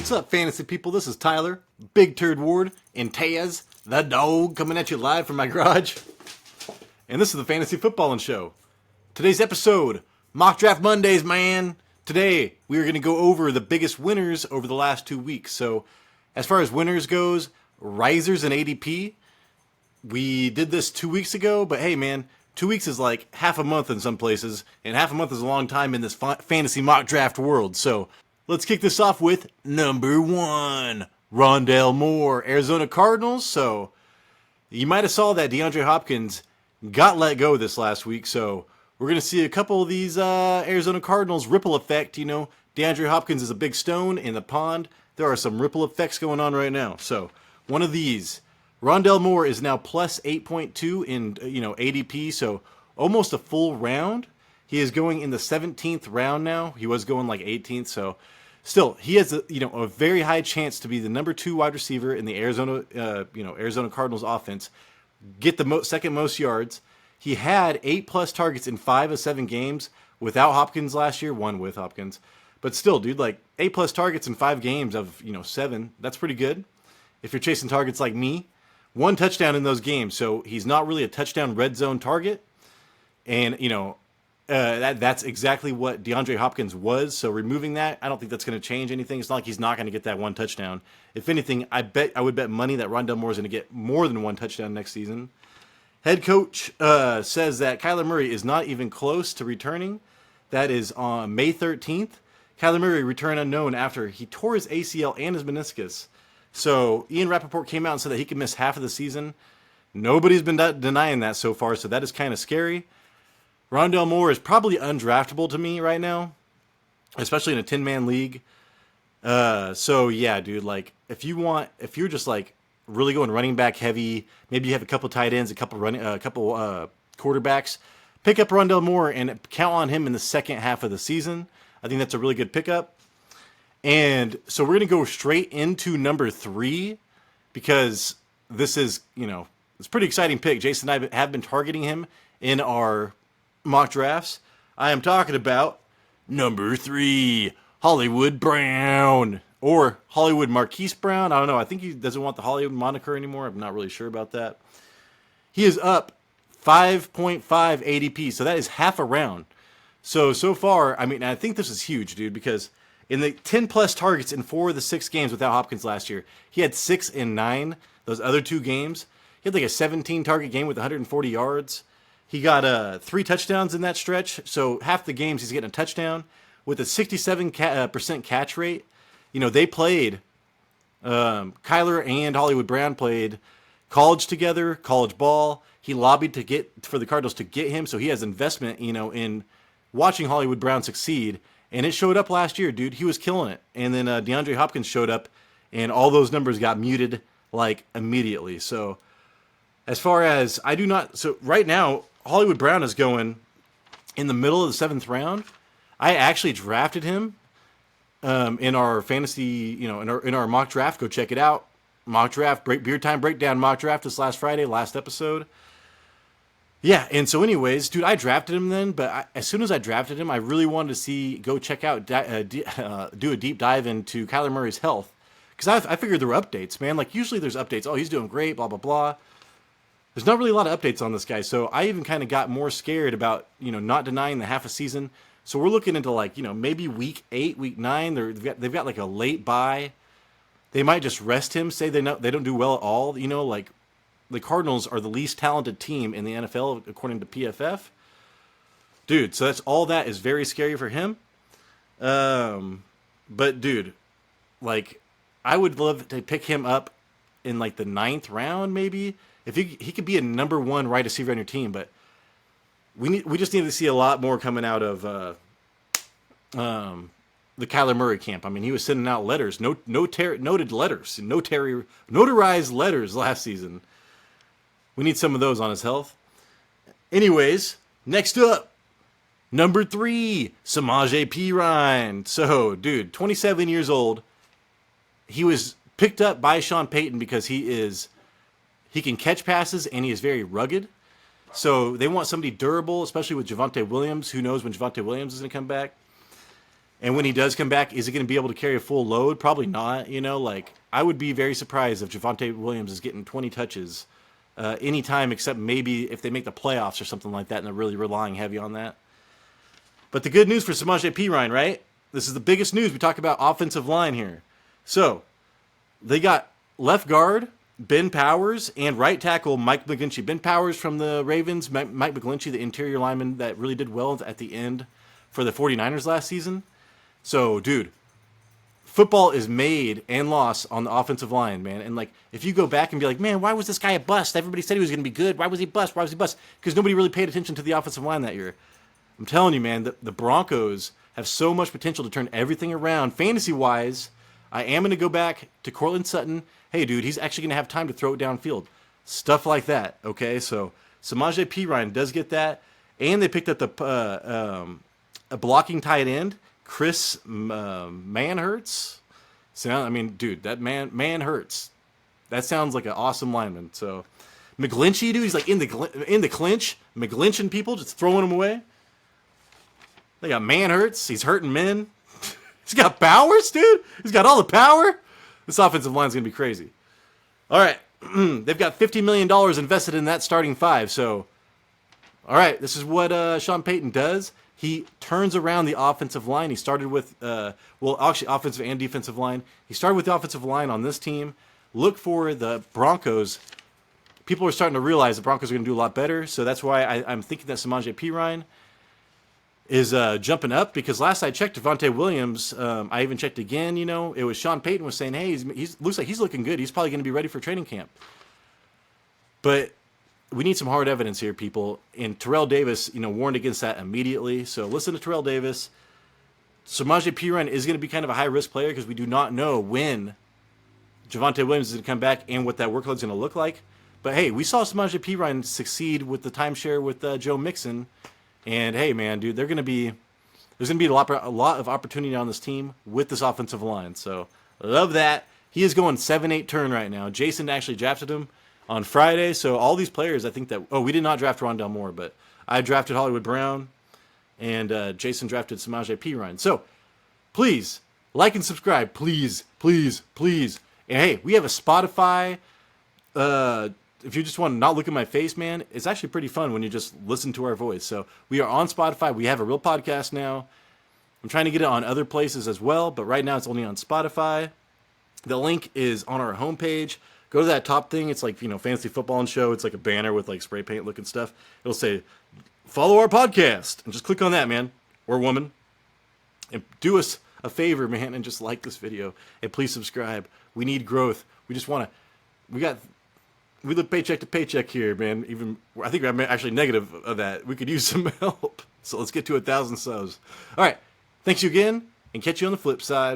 What's up, fantasy people? This is Tyler, Big Turd Ward, and Taz, the dog, coming at you live from my garage. And this is the Fantasy Footballin' Show. Today's episode, Mock Draft Mondays, man. Today, we are going to go over the biggest winners over the last 2 weeks. So, as far as winners goes, risers and ADP, we did this 2 weeks ago, but hey, man, 2 weeks is like half a month in some places, and half a month is a long time in this fantasy mock draft world. So, let's kick this off with number 1, Rondale Moore, Arizona Cardinals. So, you might have saw that DeAndre Hopkins got let go this last week. So, we're going to see a couple of these Arizona Cardinals ripple effect. You know, DeAndre Hopkins is a big stone in the pond. There are some ripple effects going on right now. So, one of these, Rondale Moore is now plus 8.2 in ADP. So, almost a full round. He is going in the 17th round now. He was going like 18th. So, still, he has a very high chance to be the number 2 wide receiver in the Arizona Cardinals offense. Get the second most yards. He had 8+ targets in 5 of 7 games without Hopkins last year. 1 with Hopkins, but still, dude, like 8+ targets in 5 games of 7. That's pretty good. If you're chasing targets like me, 1 touchdown in those games. So he's not really a touchdown red zone target, and that's exactly what DeAndre Hopkins was. So removing that, I don't think that's going to change anything. It's not like he's not going to get that 1 touchdown. If anything, I would bet money that Rondale Moore is going to get more than 1 touchdown next season. Head coach says that Kyler Murray is not even close to returning. That is on May 13th. Kyler Murray returned unknown after he tore his ACL and his meniscus. So Ian Rappaport came out and said that he could miss half of the season. Nobody's been denying that so far, so that is kind of scary. Rondale Moore is probably undraftable to me right now, especially in a 10-man league. So yeah, dude, like if you're just like really going running back heavy, maybe you have a couple tight ends, a couple quarterbacks, pick up Rondale Moore and count on him in the second half of the season. I think that's a really good pickup. And so we're going to go straight into number 3 because this is, it's a pretty exciting pick. Jason and I have been targeting him in our mock drafts. I am talking about number 3, Hollywood Brown, or Hollywood Marquise Brown. I don't know. I think he doesn't want the Hollywood moniker anymore. I'm not really sure about that. He is up 5.5 ADP, so that is half a round. So far, I mean, I think this is huge, dude, because in the 10+ targets in 4 of the 6 games without Hopkins last year, he had 6 in 9. Those other 2 games, he had like a 17-target game with 140 yards. He got 3 touchdowns in that stretch, so half the games he's getting a touchdown with a 67% catch rate. They played, Kyler and Hollywood Brown played college together, college ball. He lobbied for the Cardinals to get him, so he has investment, in watching Hollywood Brown succeed. And it showed up last year, dude. He was killing it. And then DeAndre Hopkins showed up, and all those numbers got muted, like, immediately. So, as far as, right now, Hollywood Brown is going in the middle of the 7th round. I actually drafted him in our fantasy, in our mock draft. Go check it out. Mock draft, beer time breakdown mock draft this last Friday, last episode. Yeah, and so anyways, dude, I drafted him then, but as soon as I drafted him, I really wanted to go check out, do a deep dive into Kyler Murray's health. Because I figured there were updates, man. Like, usually there's updates. Oh, he's doing great, blah, blah, blah. There's not really a lot of updates on this guy, so I even kind of got more scared about, not denying the half a season. So we're looking into, like, maybe week 8, week 9. They've got like a late bye. They might just rest him, say they don't do well at all. Like the Cardinals are the least talented team in the NFL according to PFF. Dude, so that is very scary for him. But dude, like I would love to pick him up in like the 9th round, maybe. If he could be a number 1 wide receiver on your team, but we just need to see a lot more coming out of the Kyler Murray camp. I mean, he was sending out letters, notarized letters last season. We need some of those on his health. Anyways, next up, number 3, Samaje Perine. So, dude, 27 years old. He was picked up by Sean Payton because he can catch passes and he is very rugged. So they want somebody durable, especially with Javonte Williams. Who knows when Javonte Williams is going to come back? And when he does come back, is he going to be able to carry a full load? Probably not. Like I would be very surprised if Javonte Williams is getting 20 touches anytime, except maybe if they make the playoffs or something like that, and they're really relying heavy on that. But the good news for Samaje Perine, right? This is the biggest news. We talk about offensive line here. So they got left guard Ben Powers and right tackle Mike McGlinchey. Ben Powers from the Ravens, Mike McGlinchey, the interior lineman that really did well at the end for the 49ers last season. So, dude, football is made and lost on the offensive line, man. And, like, if you go back and be like, man, why was this guy a bust? Everybody said he was going to be good. Why was he bust? Why was he bust? Because nobody really paid attention to the offensive line that year. I'm telling you, man, the Broncos have so much potential to turn everything around. Fantasy-wise, I am going to go back to Cortland Sutton. Hey, dude, he's actually going to have time to throw it downfield. Stuff like that, okay? So Samaje Perine does get that. And they picked up a blocking tight end, Chris Manhertz. I mean, dude, that man hurts. That sounds like an awesome lineman. So McGlinchey, dude, he's like in the clinch, McGlinching people, just throwing them away. They got Manhertz. He's hurting men. He's got powers, dude. He's got all the power. This offensive line's going to be crazy. All right. They've got $50 million invested in that starting five. So, all right, this is what Sean Payton does. He turns around the offensive line. He started with, actually offensive and defensive line. He started with the offensive line on this team. Look for the Broncos. People are starting to realize the Broncos are going to do a lot better. So that's why I'm thinking that Samaje Perine is jumping up, because last I checked, Javonte Williams, I even checked again, it was Sean Payton was saying, hey, he looks like he's looking good. He's probably going to be ready for training camp. But we need some hard evidence here, people. And Terrell Davis, warned against that immediately. So listen to Terrell Davis. Samaje Perine is going to be kind of a high-risk player because we do not know when Javonte Williams is going to come back and what that workload is going to look like. But, hey, we saw Samaje Perine succeed with the timeshare with Joe Mixon. And hey, man, dude, there's going to be a lot of opportunity on this team with this offensive line. So love that. He is going 7-8 turn right now. Jason actually drafted him on Friday. So all these players, I think that we did not draft Rondale Moore, but I drafted Hollywood Brown, and Jason drafted Samaje Perine. So please like and subscribe, please, please, please. And hey, we have a Spotify. If you just want to not look at my face, man, it's actually pretty fun when you just listen to our voice. So we are on Spotify. We have a real podcast now. I'm trying to get it on other places as well, but right now it's only on Spotify. The link is on our homepage. Go to that top thing. It's like, Fantasy Football and Show. It's like a banner with like spray paint looking stuff. It'll say, follow our podcast. And just click on that, man, or woman. And do us a favor, man, and just like this video. And please subscribe. We need growth. We live paycheck to paycheck here, man. I think I'm actually negative of that. We could use some help. So let's get to 1,000 subs. All right. Thanks you again, and catch you on the flip side.